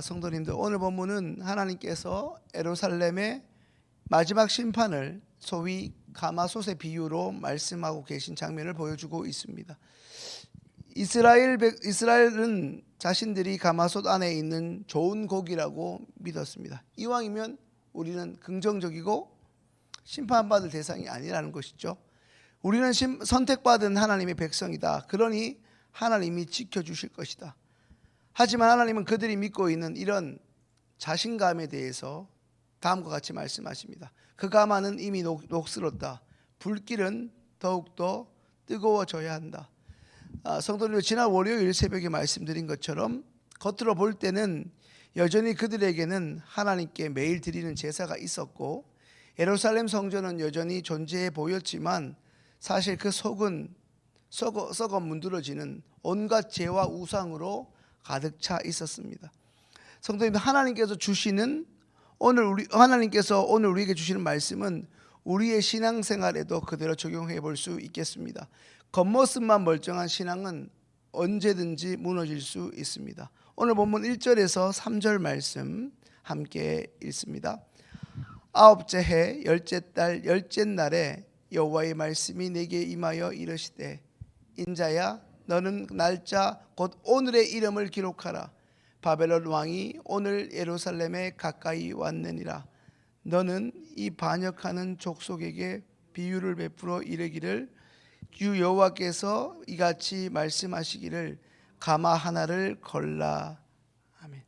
성도님들, 오늘 본문은 하나님께서 예루살렘의 마지막 심판을 소위 가마솥의 비유로 말씀하고 계신 장면을 보여주고 있습니다. 이스라엘은 자신들이 가마솥 안에 있는 좋은 고기라고 믿었습니다. 이왕이면 우리는 긍정적이고 심판받을 대상이 아니라는 것이죠. 우리는 선택받은 하나님의 백성이다. 그러니 하나님이 지켜주실 것이다. 하지만 하나님은 그들이 믿고 있는 이런 자신감에 대해서 다음과 같이 말씀하십니다. 그 가마는 이미 녹슬었다. 불길은 더욱더 뜨거워져야 한다. 성도님들, 지난 월요일 새벽에 말씀드린 것처럼 겉으로 볼 때는 여전히 그들에게는 하나님께 매일 드리는 제사가 있었고 예루살렘 성전은 여전히 존재해 보였지만 사실 그 속은 썩어 문드러지는 온갖 죄와 우상으로 가득 차 있었습니다. 성도님들, 하나님께서 오늘 우리에게 주시는 말씀은 우리의 신앙생활에도 그대로 적용해 볼 수 있겠습니다. 겉모습만 멀쩡한 신앙은 언제든지 무너질 수 있습니다. 오늘 본문 1절에서 3절 말씀 함께 읽습니다. 아홉째 해 열째 달 열째 날에 여호와의 말씀이 내게 임하여 이르시되, 인자야, 너는 날짜 곧 오늘의 이름을 기록하라. 바벨론 왕이 오늘 예루살렘에 가까이 왔느니라. 너는 이 반역하는 족속에게 비유를 베풀어 이르기를, 주 여호와께서 이같이 말씀하시기를, 가마 하나를 걸라. 아멘.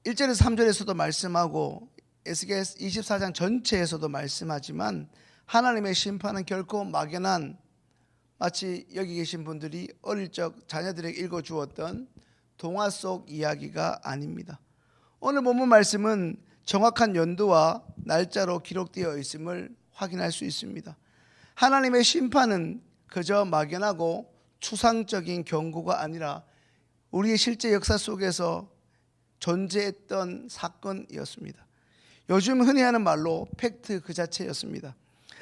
1절에서 3절에서도 말씀하고 에스겔 24장 전체에서도 말씀하지만 하나님의 심판은 결코 막연한, 마치 여기 계신 분들이 어릴 적 자녀들에게 읽어주었던 동화 속 이야기가 아닙니다. 오늘 본문 말씀은 정확한 연도와 날짜로 기록되어 있음을 확인할 수 있습니다. 하나님의 심판은 그저 막연하고 추상적인 경고가 아니라 우리의 실제 역사 속에서 존재했던 사건이었습니다. 요즘 흔히 하는 말로 팩트 그 자체였습니다.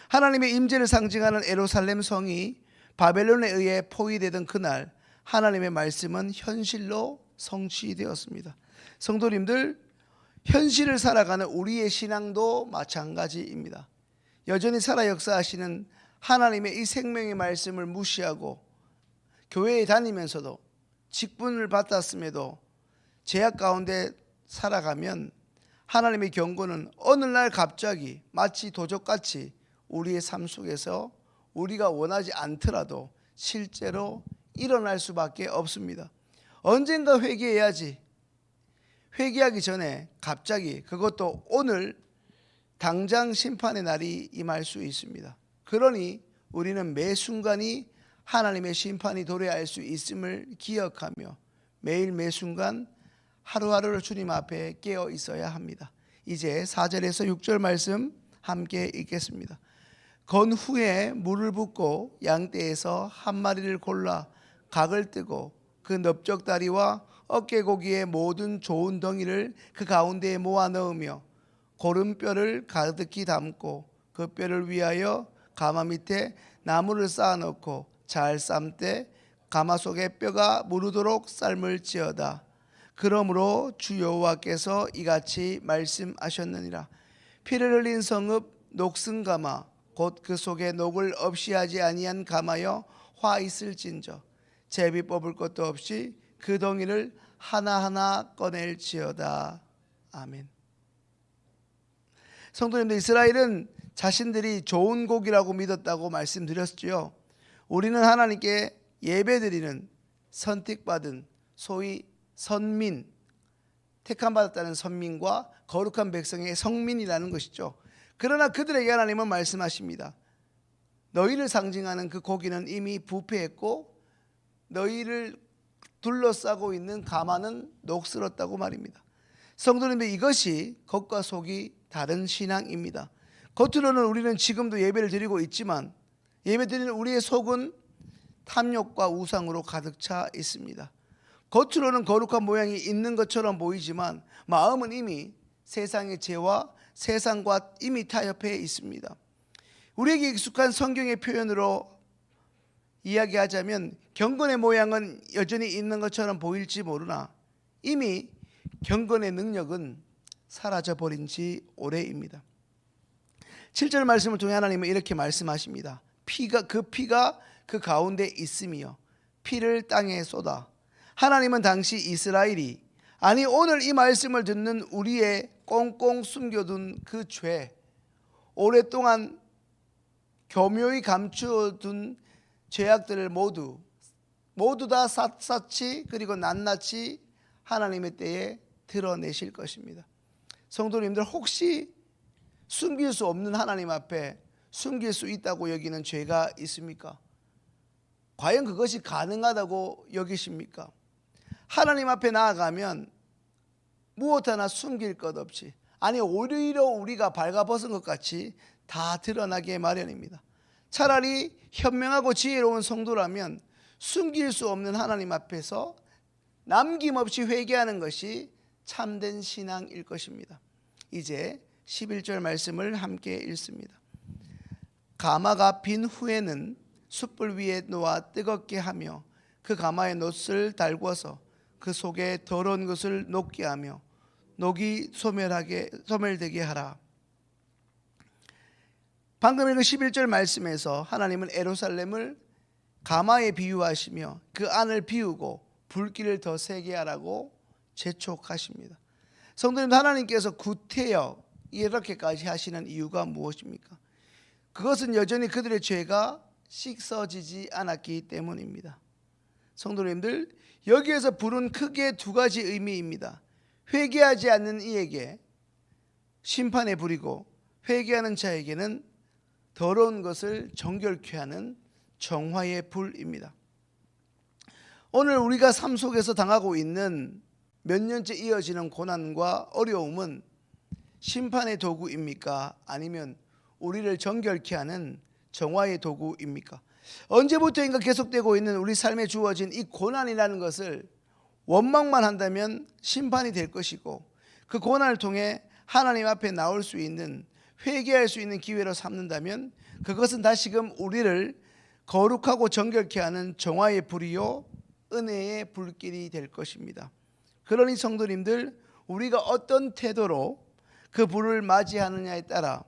하나님의 임재를 상징하는 예루살렘 성이 바벨론에 의해 포위되던 그날 하나님의 말씀은 현실로 성취되었습니다. 성도님들, 현실을 살아가는 우리의 신앙도 마찬가지입니다. 여전히 살아 역사하시는 하나님의 이 생명의 말씀을 무시하고 교회에 다니면서도 직분을 받았음에도 죄악 가운데 살아가면 하나님의 경고는 어느 날 갑자기 마치 도적같이 우리의 삶 속에서 우리가 원하지 않더라도 실제로 일어날 수밖에 없습니다. 언젠가 회개해야지. 회개하기 전에 갑자기, 그것도 오늘 당장 심판의 날이 임할 수 있습니다. 그러니 우리는 매 순간이 하나님의 심판이 도래할 수 있음을 기억하며 매일 매 순간 하루하루를 주님 앞에 깨어 있어야 합니다. 이제 4절에서 6절 말씀 함께 읽겠습니다. 건 후에 물을 붓고 양떼에서 한 마리를 골라 각을 뜨고 그 넓적다리와 어깨고기의 모든 좋은 덩이를 그 가운데에 모아 넣으며 고른 뼈를 가득히 담고 그 뼈를 위하여 가마 밑에 나무를 쌓아 놓고 잘 삶되 가마 속에 뼈가 무르도록 삶을지어다. 그러므로 주 여호와께서 이같이 말씀하셨느니라. 피를 흘린 성읍 녹슨 가마 곧 그 속에 녹을 없이 하지 아니한 가마여 화 있을진저 제비 뽑을 것도 없이 그 덩이를 하나하나 꺼낼지어다. 아멘. 성도님들, 이스라엘은 자신들이 좋은 고기라고 믿었다고 말씀드렸지요. 우리는 하나님께 예배드리는 선택받은 소위 선민, 택함받았다는 선민과 거룩한 백성의 성민이라는 것이죠. 그러나 그들에게 하나님은 말씀하십니다. 너희를 상징하는 그 고기는 이미 부패했고 너희를 둘러싸고 있는 가마는 녹슬었다고 말입니다. 성도님들, 이것이 겉과 속이 다른 신앙입니다. 겉으로는 우리는 지금도 예배를 드리고 있지만 예배드리는 우리의 속은 탐욕과 우상으로 가득 차 있습니다. 겉으로는 거룩한 모양이 있는 것처럼 보이지만 마음은 이미 세상의 죄와 세상과 이미 타협해 있습니다. 우리에게 익숙한 성경의 표현으로 이야기하자면 경건의 모양은 여전히 있는 것처럼 보일지 모르나 이미 경건의 능력은 사라져버린 지 오래입니다. 7절 말씀을 통해 하나님은 이렇게 말씀하십니다. 피가 그 가운데 있으며 피를 땅에 쏟아. 하나님은 당시 이스라엘이, 아니 오늘 이 말씀을 듣는 우리의 꽁꽁 숨겨둔 그 죄, 오랫동안 교묘히 감추어둔 죄악들을 모두 다 샅샅이 그리고 낱낱이 하나님의 때에 드러내실 것입니다. 성도님들, 혹시 숨길 수 없는 하나님 앞에 숨길 수 있다고 여기는 죄가 있습니까? 과연 그것이 가능하다고 여기십니까? 하나님 앞에 나아가면 무엇 하나 숨길 것 없이, 아니 오히려 우리가 발가벗은 것 같이 다 드러나게 마련입니다. 차라리 현명하고 지혜로운 성도라면 숨길 수 없는 하나님 앞에서 남김없이 회개하는 것이 참된 신앙일 것입니다. 이제 11절 말씀을 함께 읽습니다. 가마가 빈 후에는 숯불 위에 놓아 뜨겁게 하며 그 가마에 놋을 달궈서 그 속에 더러운 것을 녹게 하며 녹이 소멸되게 하라. 방금 읽은 11절 말씀에서 하나님은 예루살렘을 가마에 비유하시며 그 안을 비우고 불길을 더 세게 하라고 재촉하십니다. 성도님들, 하나님께서 구태여 이렇게까지 하시는 이유가 무엇입니까? 그것은 여전히 그들의 죄가 씻어지지 않았기 때문입니다. 성도님들, 여기에서 불은 크게 두 가지 의미입니다. 회개하지 않는 이에게 심판의 불이고, 회개하는 자에게는 더러운 것을 정결케 하는 정화의 불입니다. 오늘 우리가 삶 속에서 당하고 있는 몇 년째 이어지는 고난과 어려움은 심판의 도구입니까? 아니면 우리를 정결케 하는 정화의 도구입니까? 언제부터인가 계속되고 있는 우리 삶에 주어진 이 고난이라는 것을 원망만 한다면 심판이 될 것이고, 그 고난을 통해 하나님 앞에 나올 수 있는, 회개할 수 있는 기회로 삼는다면 그것은 다시금 우리를 거룩하고 정결케 하는 정화의 불이요 은혜의 불길이 될 것입니다. 그러니 성도님들, 우리가 어떤 태도로 그 불을 맞이하느냐에 따라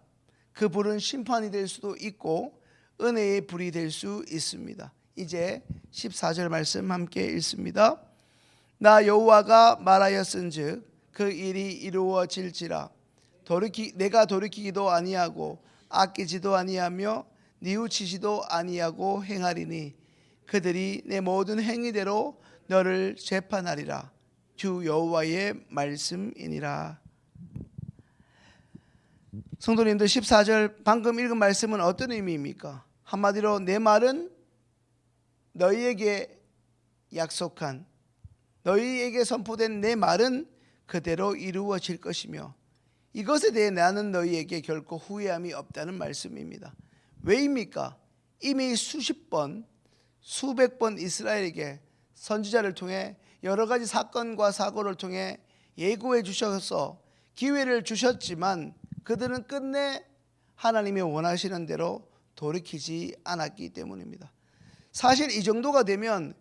그 불은 심판이 될 수도 있고 은혜의 불이 될 수 있습니다. 이제 14절 말씀 함께 읽습니다. 나 여호와가 말하였은즉 그 일이 이루어질지라. 내가 돌이키기도 아니하고 아끼지도 아니하며 뉘우치지도 아니하고 행하리니 그들이 내 모든 행위대로 너를 재판하리라. 주 여호와의 말씀이니라. 성도님들, 14절 방금 읽은 말씀은 어떤 의미입니까? 한마디로 내 말은 너희에게 약속한, 너희에게 선포된 내 말은 그대로 이루어질 것이며 이것에 대해 나는 너희에게 결코 후회함이 없다는 말씀입니다. 왜입니까? 이미 수십 번, 수백 번 이스라엘에게 선지자를 통해 여러 가지 사건과 사고를 통해 예고해 주셔서 기회를 주셨지만 그들은 끝내 하나님이 원하시는 대로 돌이키지 않았기 때문입니다. 사실 이 정도가 되면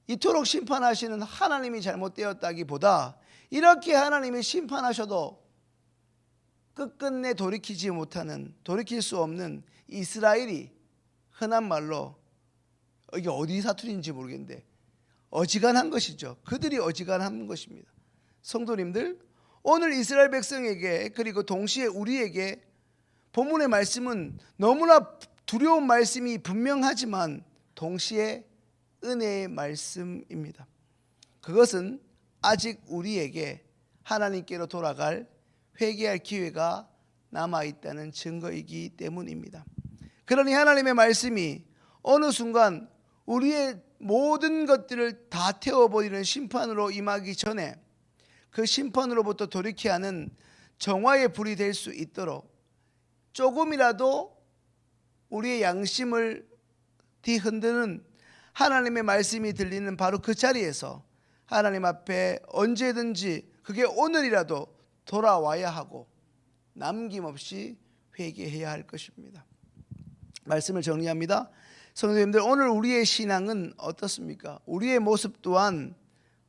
이토록 심판하시는 하나님이 잘못되었다기보다 이렇게 하나님이 심판하셔도 끝끝내 돌이키지 못하는, 돌이킬 수 없는 이스라엘이 흔한 말로, 이게 어디 사투리인지 모르겠는데 어지간한 것이죠. 그들이 어지간한 것입니다. 성도님들, 오늘 이스라엘 백성에게, 그리고 동시에 우리에게 본문의 말씀은 너무나 두려운 말씀이 분명하지만 동시에 은혜의 말씀입니다. 그것은 아직 우리에게 하나님께로 돌아갈, 회개할 기회가 남아있다는 증거이기 때문입니다. 그러니 하나님의 말씀이 어느 순간 우리의 모든 것들을 다 태워버리는 심판으로 임하기 전에 그 심판으로부터 돌이켜야 하는 정화의 불이 될 수 있도록 조금이라도 우리의 양심을 뒤흔드는 하나님의 말씀이 들리는 바로 그 자리에서 하나님 앞에 언제든지, 그게 오늘이라도 돌아와야 하고 남김없이 회개해야 할 것입니다. 말씀을 정리합니다. 성도님들, 오늘 우리의 신앙은 어떻습니까? 우리의 모습 또한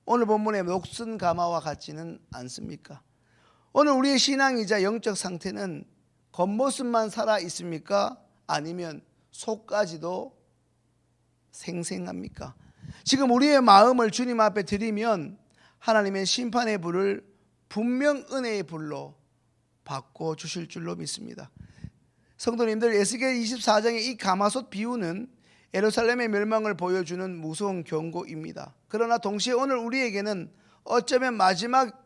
오늘 본문의 녹슨 가마와 같지는 않습니까? 오늘 우리의 신앙이자 영적 상태는 겉모습만 살아 있습니까? 아니면 속까지도 생생합니까? 지금 우리의 마음을 주님 앞에 드리면 하나님의 심판의 불을 분명 은혜의 불로 바꿔 주실 줄로 믿습니다. 성도님들, 에스겔 24장의 이 가마솥 비유는 예루살렘의 멸망을 보여주는 무서운 경고입니다. 그러나 동시에 오늘 우리에게는 어쩌면 마지막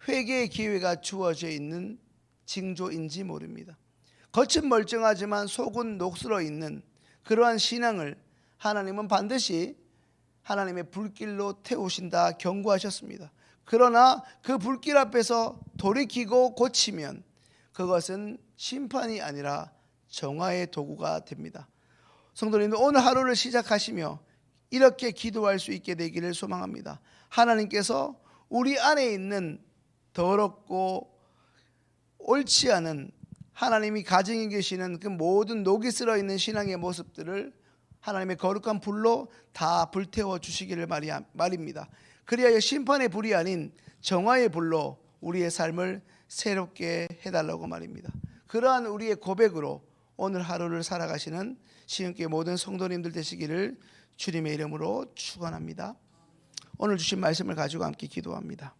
회개의 기회가 주어져 있는 징조인지 모릅니다. 겉은 멀쩡하지만 속은 녹슬어 있는 그러한 신앙을 하나님은 반드시 하나님의 불길로 태우신다 경고하셨습니다. 그러나 그 불길 앞에서 돌이키고 고치면 그것은 심판이 아니라 정화의 도구가 됩니다. 성도님들, 오늘 하루를 시작하시며 이렇게 기도할 수 있게 되기를 소망합니다. 하나님께서 우리 안에 있는 더럽고 옳지 않은, 하나님이 가정에 계시는 그 모든 녹이 슬어 있는 신앙의 모습들을 하나님의 거룩한 불로 다 불태워 주시기를 말입니다. 그리하여 심판의 불이 아닌 정화의 불로 우리의 삶을 새롭게 해달라고 말입니다. 그러한 우리의 고백으로 오늘 하루를 살아가시는 시흥교회 모든 성도님들 되시기를 주님의 이름으로 축원합니다. 오늘 주신 말씀을 가지고 함께 기도합니다.